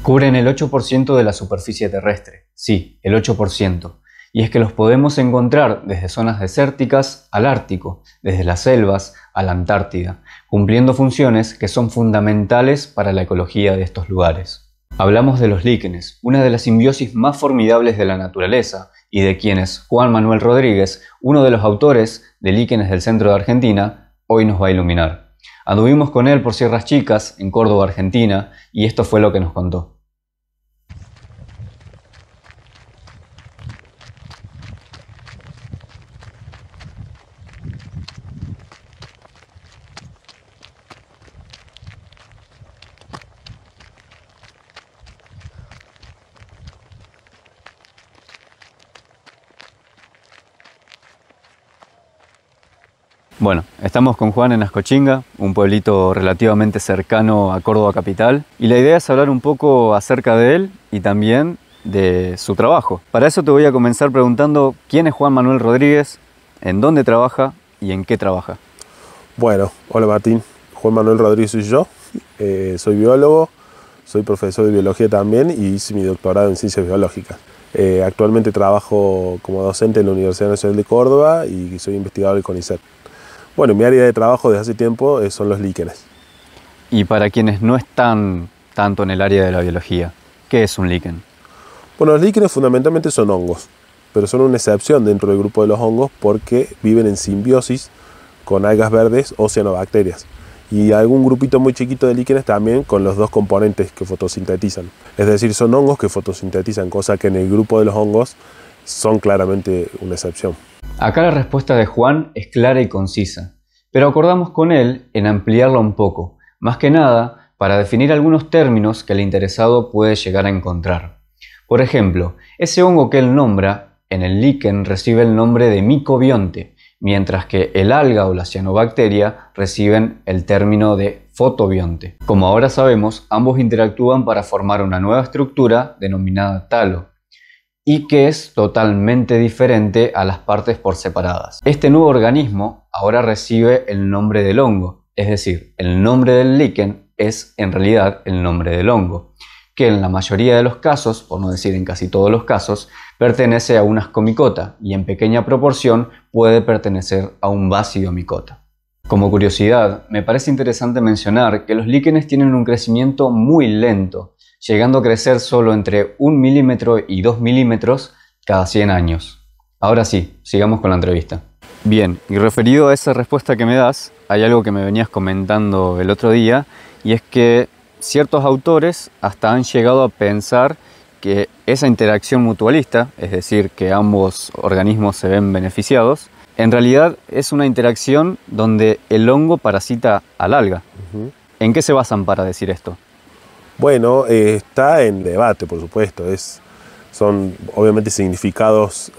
Cubren el 8% de la superficie terrestre, sí, el 8%. Y es que los podemos encontrar desde zonas desérticas al Ártico, desde las selvas a la Antártida, cumpliendo funciones que son fundamentales para la ecología de estos lugares. Hablamos de los líquenes, una de las simbiosis más formidables de la naturaleza, y de quienes Juan Manuel Rodríguez, uno de los autores de Líquenes del centro de Argentina, hoy nos va a iluminar. Anduvimos con él por Sierras Chicas, en Córdoba, Argentina, y esto fue lo que nos contó. Bueno, estamos con Juan en Ascochinga, un pueblito relativamente cercano a Córdoba capital, y la idea es hablar un poco acerca de él y también de su trabajo. Para eso te voy a comenzar preguntando quién es Juan Manuel Rodríguez, en dónde trabaja y en qué trabaja. Bueno, hola Martín, Juan Manuel Rodríguez soy yo, soy biólogo, soy profesor de biología también y hice mi doctorado en ciencias biológicas. Actualmente trabajo como docente en la Universidad Nacional de Córdoba y soy investigador del CONICET. Bueno, mi área de trabajo desde hace tiempo son los líquenes. Y para quienes no están tanto en el área de la biología, ¿qué es un líquen? Bueno, los líquenes fundamentalmente son hongos, pero son una excepción dentro del grupo de los hongos porque viven en simbiosis con algas verdes o cianobacterias. Y algún grupito muy chiquito de líquenes también con los dos componentes que fotosintetizan. Es decir, son hongos que fotosintetizan, cosa que en el grupo de los hongos son claramente una excepción. Acá la respuesta de Juan es clara y concisa, pero acordamos con él en ampliarla un poco, más que nada para definir algunos términos que el interesado puede llegar a encontrar. Por ejemplo, ese hongo que él nombra, en el líquen recibe el nombre de micobionte, mientras que el alga o la cianobacteria reciben el término de fotobionte. Como ahora sabemos, ambos interactúan para formar una nueva estructura denominada talo, y que es totalmente diferente a las partes por separadas. Este nuevo organismo ahora recibe el nombre del hongo, es decir, el nombre del líquen es en realidad el nombre del hongo, que en la mayoría de los casos, por no decir en casi todos los casos, pertenece a una ascomicota y en pequeña proporción puede pertenecer a un basidiomicota. Como curiosidad, me parece interesante mencionar que los líquenes tienen un crecimiento muy lento, llegando a crecer solo entre 1 milímetro y 2 milímetros cada 100 años. Ahora sí, sigamos con la entrevista. Bien, y referido a esa respuesta que me das, hay algo que me venías comentando el otro día, y es que ciertos autores hasta han llegado a pensar que esa interacción mutualista, es decir, que ambos organismos se ven beneficiados, en realidad es una interacción donde el hongo parasita al alga. ¿En qué se basan para decir esto? Bueno, está en debate, por supuesto. Son obviamente significados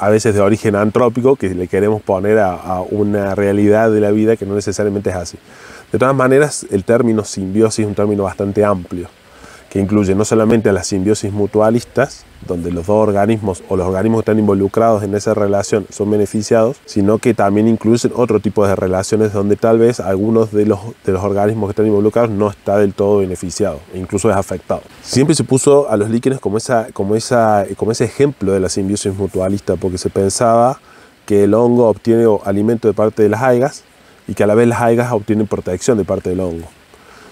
a veces de origen antrópico que le queremos poner a una realidad de la vida que no necesariamente es así. De todas maneras, el término simbiosis es un término bastante amplio, que incluye no solamente a las simbiosis mutualistas, donde los dos organismos o los organismos que están involucrados en esa relación son beneficiados, sino que también incluyen otro tipo de relaciones donde tal vez algunos de los organismos que están involucrados no está del todo beneficiado, e incluso es afectado. Siempre se puso a los líquenes como ese ejemplo de la simbiosis mutualista, porque se pensaba que el hongo obtiene alimento de parte de las algas y que a la vez las algas obtienen protección de parte del hongo.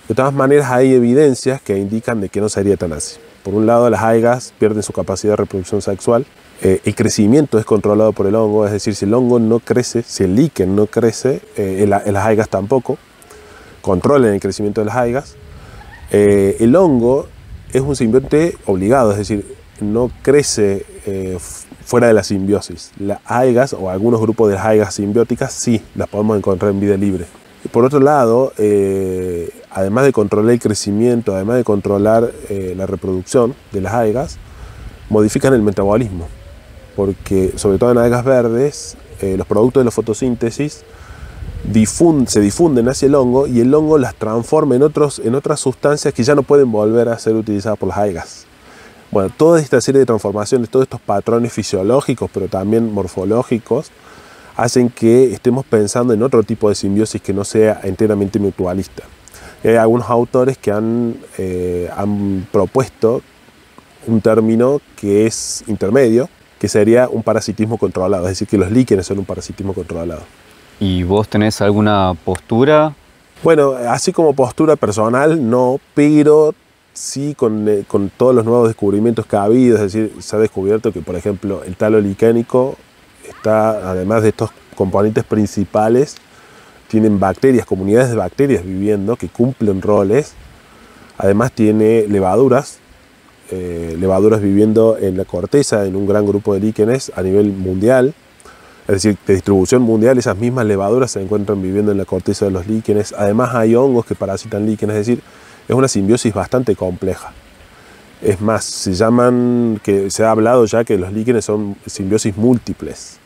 De todas maneras, hay evidencias que indican de que no sería tan así. Por un lado, las algas pierden su capacidad de reproducción sexual, el crecimiento es controlado por el hongo, es decir, si el hongo no crece, si el líquen no crece, las algas tampoco controlan el crecimiento de las algas. El hongo es un simbionte obligado, es decir, no crece fuera de la simbiosis. Las algas o algunos grupos de algas simbióticas sí las podemos encontrar en vida libre. Por otro lado, además de controlar el crecimiento, además de controlar la reproducción de las algas, modifican el metabolismo, porque sobre todo en algas verdes, los productos de la fotosíntesis se difunden hacia el hongo y el hongo las transforma en otras sustancias que ya no pueden volver a ser utilizadas por las algas. Bueno, toda esta serie de transformaciones, todos estos patrones fisiológicos, pero también morfológicos, hacen que estemos pensando en otro tipo de simbiosis que no sea enteramente mutualista. Y hay algunos autores que han propuesto un término que es intermedio, que sería un parasitismo controlado, es decir, que los líquenes son un parasitismo controlado. ¿Y vos tenés alguna postura? Bueno, así como postura personal, no, pero sí con todos los nuevos descubrimientos que ha habido, es decir, se ha descubierto que, por ejemplo, el talo liquénico está, además de estos componentes principales, tienen bacterias, comunidades de bacterias viviendo que cumplen roles. Además tiene levaduras viviendo en la corteza, en un gran grupo de líquenes a nivel mundial. Es decir, de distribución mundial, esas mismas levaduras se encuentran viviendo en la corteza de los líquenes. Además hay hongos que parasitan líquenes, es decir, es una simbiosis bastante compleja. Es más, se ha hablado ya que los líquenes son simbiosis múltiples.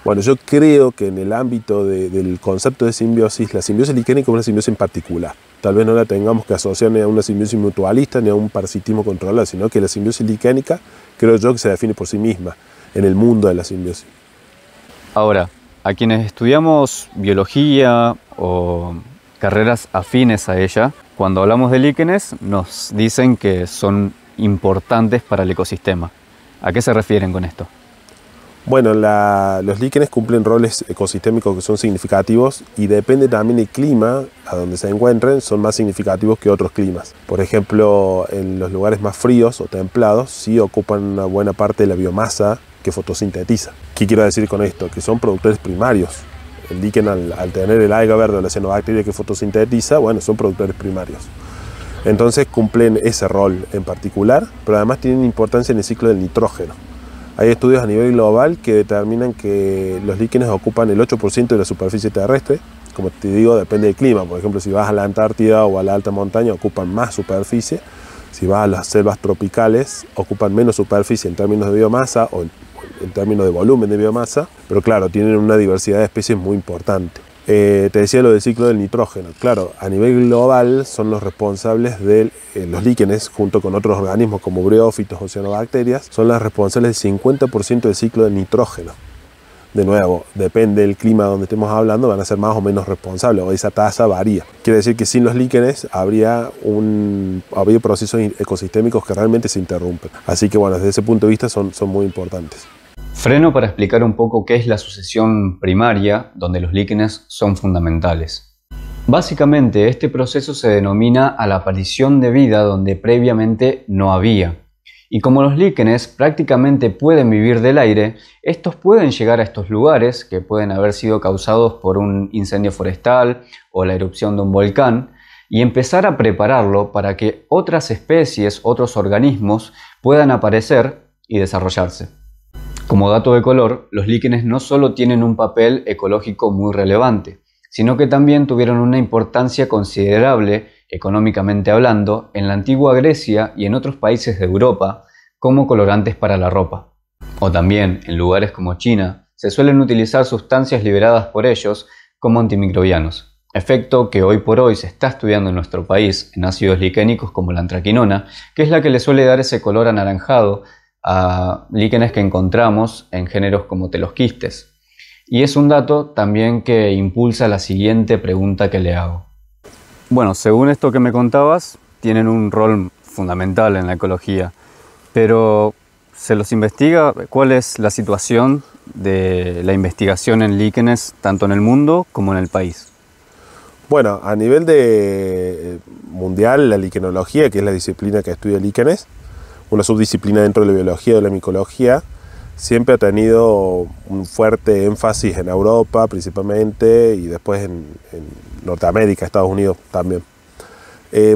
Bueno, yo creo que en el ámbito del concepto de simbiosis, la simbiosis liquénica es una simbiosis en particular. Tal vez no la tengamos que asociar ni a una simbiosis mutualista ni a un parasitismo controlado, sino que la simbiosis liquénica creo yo que se define por sí misma en el mundo de la simbiosis. Ahora, a quienes estudiamos biología o carreras afines a ella, cuando hablamos de líquenes nos dicen que son importantes para el ecosistema. ¿A qué se refieren con esto? Bueno, los líquenes cumplen roles ecosistémicos que son significativos y depende también del clima a donde se encuentren, son más significativos que otros climas. Por ejemplo, en los lugares más fríos o templados sí ocupan una buena parte de la biomasa que fotosintetiza. ¿Qué quiero decir con esto? Que son productores primarios. El líquen al tener el alga verde o la cianobacteria que fotosintetiza, bueno, son productores primarios. Entonces cumplen ese rol en particular, pero además tienen importancia en el ciclo del nitrógeno. Hay estudios a nivel global que determinan que los líquenes ocupan el 8% de la superficie terrestre. Como te digo, depende del clima. Por ejemplo, si vas a la Antártida o a la alta montaña, ocupan más superficie. Si vas a las selvas tropicales, ocupan menos superficie en términos de biomasa o en términos de volumen de biomasa. Pero claro, tienen una diversidad de especies muy importante. Te decía lo del ciclo del nitrógeno. Claro, a nivel global son los responsables de los líquenes, junto con otros organismos como briófitos o cianobacterias, son las responsables del 50% del ciclo del nitrógeno. De nuevo, depende del clima donde estemos hablando, van a ser más o menos responsables, o esa tasa varía. Quiere decir que sin los líquenes habría procesos ecosistémicos que realmente se interrumpen. Así que bueno, desde ese punto de vista son muy importantes. Freno para explicar un poco qué es la sucesión primaria, donde los líquenes son fundamentales. Básicamente, este proceso se denomina a la aparición de vida donde previamente no había. Y como los líquenes prácticamente pueden vivir del aire, estos pueden llegar a estos lugares, que pueden haber sido causados por un incendio forestal o la erupción de un volcán, y empezar a prepararlo para que otras especies, otros organismos puedan aparecer y desarrollarse. Como dato de color, los líquenes no solo tienen un papel ecológico muy relevante, sino que también tuvieron una importancia considerable, económicamente hablando, en la antigua Grecia y en otros países de Europa, como colorantes para la ropa. O también, en lugares como China, se suelen utilizar sustancias liberadas por ellos como antimicrobianos, efecto que hoy por hoy se está estudiando en nuestro país en ácidos liquénicos como la antraquinona, que es la que le suele dar ese color anaranjado a líquenes que encontramos en géneros como telosquistes. Y es un dato también que impulsa la siguiente pregunta que le hago. Bueno, según esto que me contabas, tienen un rol fundamental en la ecología, pero ¿se los investiga? ¿Cuál es la situación de la investigación en líquenes tanto en el mundo como en el país? Bueno, a nivel mundial, la liquenología, que es la disciplina que estudia líquenes, una subdisciplina dentro de la biología o de la micología, siempre ha tenido un fuerte énfasis en Europa principalmente y después en Norteamérica, Estados Unidos también.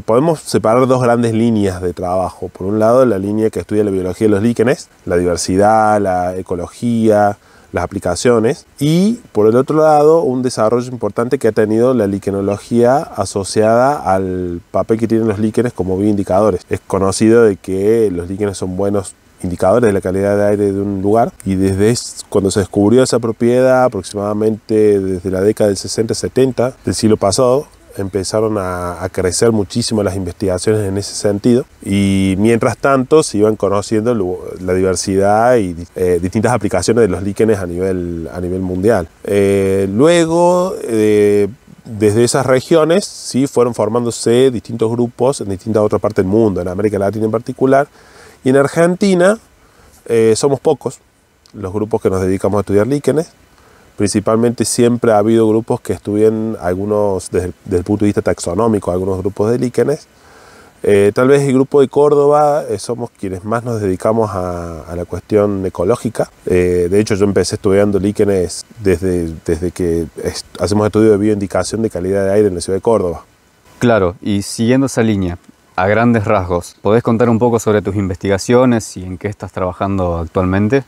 Podemos separar dos grandes líneas de trabajo. Por un lado, la línea que estudia la biología de los líquenes, la diversidad, la ecología, las aplicaciones, y por el otro lado un desarrollo importante que ha tenido la liquenología asociada al papel que tienen los líquenes como bioindicadores. Es conocido de que los líquenes son buenos indicadores de la calidad de aire de un lugar, y desde cuando se descubrió esa propiedad, aproximadamente desde la década del 60-70 del siglo pasado, empezaron a crecer muchísimo las investigaciones en ese sentido, y mientras tanto se iban conociendo la diversidad y distintas aplicaciones de los líquenes a nivel mundial. Luego, desde esas regiones sí fueron formándose distintos grupos en distintas otras partes del mundo, en América Latina en particular. Y en Argentina somos pocos los grupos que nos dedicamos a estudiar líquenes. Principalmente siempre ha habido grupos que estudian, algunos desde el punto de vista taxonómico, algunos grupos de líquenes. Tal vez el grupo de Córdoba somos quienes más nos dedicamos a la cuestión ecológica. De hecho, yo empecé estudiando líquenes desde que hacemos estudios de bioindicación de calidad de aire en la ciudad de Córdoba. Claro, y siguiendo esa línea, a grandes rasgos, ¿podés contar un poco sobre tus investigaciones y en qué estás trabajando actualmente?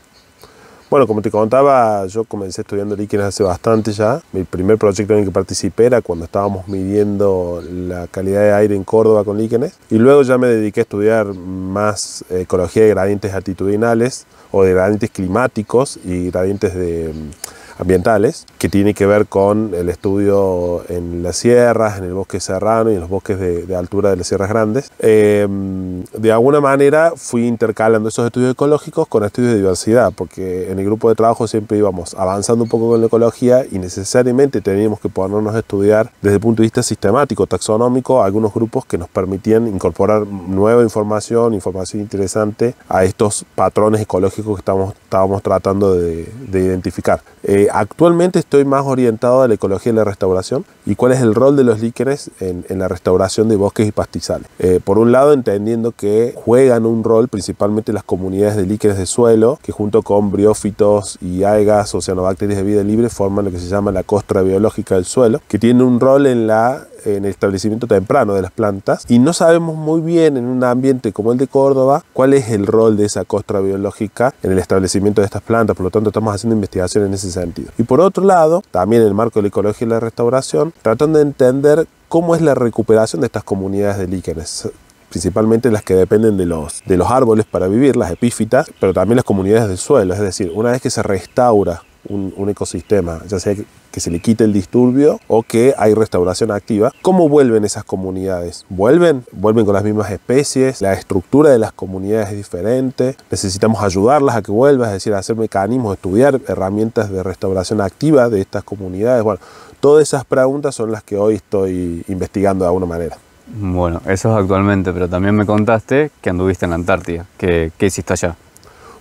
Bueno, como te contaba, yo comencé estudiando líquenes hace bastante ya. Mi primer proyecto en el que participé era cuando estábamos midiendo la calidad de aire en Córdoba con líquenes. Y luego ya me dediqué a estudiar más ecología de gradientes altitudinales o de gradientes climáticos y gradientes ambientales, que tiene que ver con el estudio en las sierras, en el bosque serrano y en los bosques de altura de las sierras grandes. De alguna manera fui intercalando esos estudios ecológicos con estudios de diversidad, porque en el grupo de trabajo siempre íbamos avanzando un poco con la ecología y necesariamente teníamos que ponernos a estudiar desde el punto de vista sistemático, taxonómico, algunos grupos que nos permitían incorporar nueva información interesante a estos patrones ecológicos que estábamos tratando de identificar. Actualmente estoy más orientado a la ecología y la restauración y cuál es el rol de los líquenes en la restauración de bosques y pastizales. Por un lado, entendiendo que juegan un rol principalmente las comunidades de líquenes de suelo, que junto con briófitos y algas o cianobacterias de vida libre forman lo que se llama la costra biológica del suelo, que tiene un rol en el establecimiento temprano de las plantas, y no sabemos muy bien en un ambiente como el de Córdoba cuál es el rol de esa costra biológica en el establecimiento de estas plantas. Por lo tanto, estamos haciendo investigación en ese sentido. Y por otro lado, también en el marco de la ecología y la restauración, tratando de entender cómo es la recuperación de estas comunidades de líquenes, principalmente las que dependen de los árboles para vivir, las epífitas, pero también las comunidades del suelo. Es decir, una vez que se restaura un ecosistema, ya sea que se le quite el disturbio o que hay restauración activa, ¿cómo vuelven esas comunidades? ¿Vuelven con las mismas especies? ¿La estructura de las comunidades es diferente? ¿Necesitamos ayudarlas a que vuelvan? Es decir, hacer mecanismos, estudiar herramientas de restauración activa de estas comunidades. Bueno, todas esas preguntas son las que hoy estoy investigando de alguna manera. Bueno, eso es actualmente, pero también me contaste que anduviste en la Antártida. ¿Qué hiciste allá?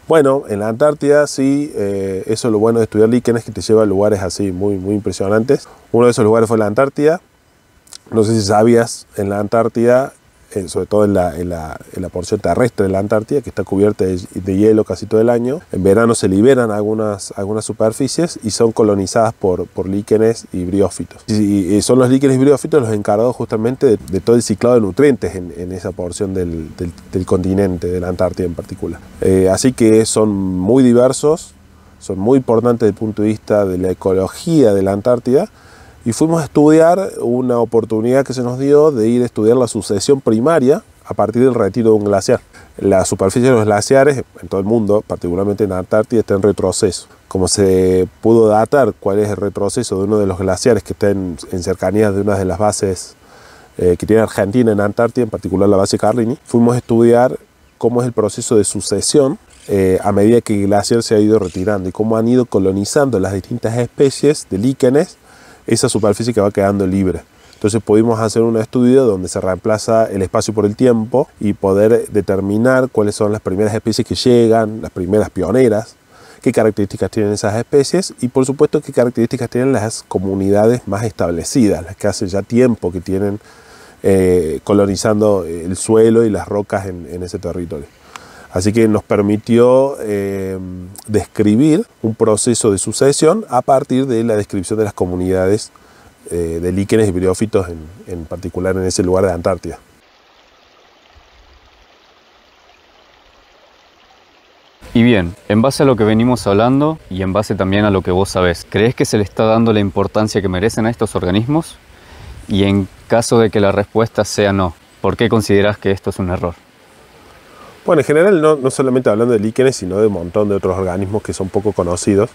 Bueno, en la Antártida sí, eso es lo bueno de estudiar líquenes, que te lleva a lugares así muy impresionantes. Uno de esos lugares fue la Antártida. No sé si sabías, en la Antártida, sobre todo en la porción terrestre de la Antártida, que está cubierta de hielo casi todo el año, en verano se liberan algunas superficies y son colonizadas por líquenes y briófitos. Y son los líquenes y briófitos los encargados justamente de todo el ciclado de nutrientes en esa porción del continente, de la Antártida en particular. Así que son muy diversos, son muy importantes desde el punto de vista de la ecología de la Antártida. Y fuimos a estudiar una oportunidad que se nos dio de ir a estudiar la sucesión primaria a partir del retiro de un glaciar. La superficie de los glaciares en todo el mundo, particularmente en Antártida, está en retroceso. Como se pudo datar cuál es el retroceso de uno de los glaciares que está en cercanías de una de las bases que tiene Argentina en Antártida, en particular la base Carlini, fuimos a estudiar cómo es el proceso de sucesión a medida que el glaciar se ha ido retirando y cómo han ido colonizando las distintas especies de líquenes esa superficie que va quedando libre. Entonces pudimos hacer un estudio donde se reemplaza el espacio por el tiempo y poder determinar cuáles son las primeras especies que llegan, las primeras pioneras, qué características tienen esas especies y por supuesto qué características tienen las comunidades más establecidas, las que hace ya tiempo que tienen colonizando el suelo y las rocas en ese territorio. Así que nos permitió describir un proceso de sucesión a partir de la descripción de las comunidades de líquenes y briófitos, en particular en ese lugar de Antártida. Y bien, en base a lo que venimos hablando y en base también a lo que vos sabés, ¿crees que se le está dando la importancia que merecen a estos organismos? Y en caso de que la respuesta sea no, ¿por qué considerás que esto es un error? Bueno, en general no solamente hablando de líquenes, sino de un montón de otros organismos que son poco conocidos.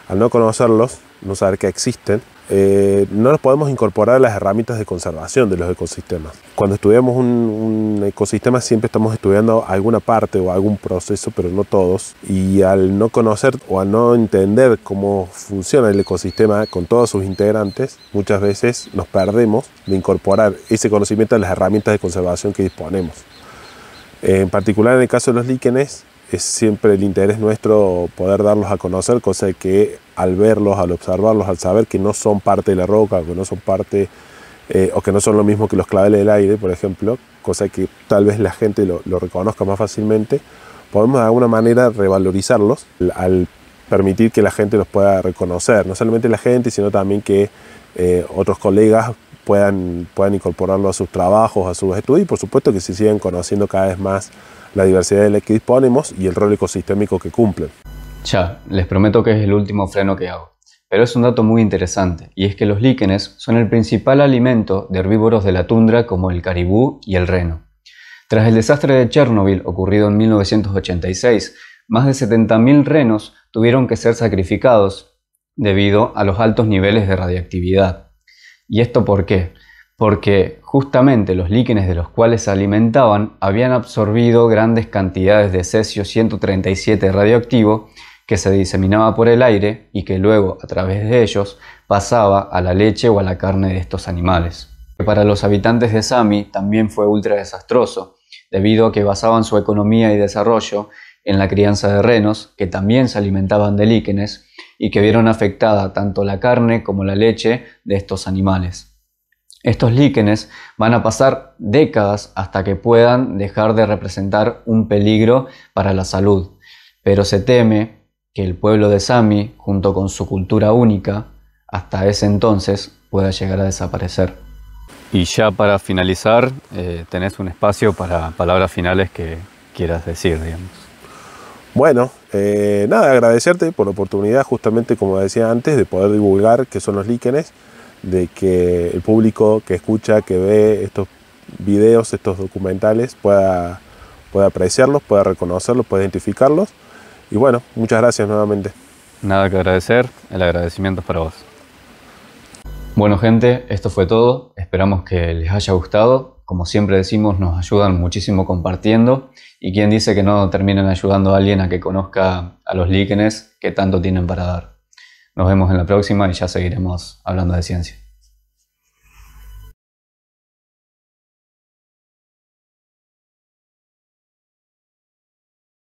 Al no conocerlos, no saber que existen, no los podemos incorporar a las herramientas de conservación de los ecosistemas. Cuando estudiamos un ecosistema siempre estamos estudiando alguna parte o algún proceso, pero no todos. Y al no conocer o al no entender cómo funciona el ecosistema con todos sus integrantes, muchas veces nos perdemos de incorporar ese conocimiento a las herramientas de conservación que disponemos. En particular en el caso de los líquenes, es siempre el interés nuestro poder darlos a conocer, cosa que al verlos, al observarlos, al saber que no son parte de la roca, que no son parte o que no son lo mismo que los claveles del aire, por ejemplo, cosa que tal vez la gente lo reconozca más fácilmente, podemos de alguna manera revalorizarlos al permitir que la gente los pueda reconocer, no solamente la gente, sino también que otros colegas puedan incorporarlo a sus trabajos, a sus estudios, y por supuesto que se sigan conociendo cada vez más la diversidad de la que disponemos y el rol ecosistémico que cumplen. Ya, les prometo que es el último freno que hago, pero es un dato muy interesante, y es que los líquenes son el principal alimento de herbívoros de la tundra como el caribú y el reno. Tras el desastre de Chernobyl ocurrido en 1986, más de 70.000 renos tuvieron que ser sacrificados debido a los altos niveles de radiactividad. ¿Y esto por qué? Porque justamente los líquenes de los cuales se alimentaban habían absorbido grandes cantidades de cesio-137 radioactivo que se diseminaba por el aire y que luego a través de ellos pasaba a la leche o a la carne de estos animales. Para los habitantes de Sami también fue ultra desastroso, debido a que basaban su economía y desarrollo en la crianza de renos, que también se alimentaban de líquenes y que vieron afectada tanto la carne como la leche de estos animales. Estos líquenes van a pasar décadas hasta que puedan dejar de representar un peligro para la salud, pero se teme que el pueblo de Sami, junto con su cultura única, hasta ese entonces pueda llegar a desaparecer. Y ya para finalizar, tenés un espacio para palabras finales que quieras decir, digamos. Bueno, nada, agradecerte por la oportunidad, justamente como decía antes, de poder divulgar qué son los líquenes, de que el público que escucha, que ve estos videos, estos documentales, pueda apreciarlos, pueda reconocerlos, pueda identificarlos. Y bueno, muchas gracias nuevamente. Nada que agradecer, el agradecimiento es para vos. Bueno gente, esto fue todo, esperamos que les haya gustado. Como siempre decimos, nos ayudan muchísimo compartiendo, y quien dice que no terminan ayudando a alguien a que conozca a los líquenes que tanto tienen para dar. Nos vemos en la próxima y ya seguiremos hablando de ciencia.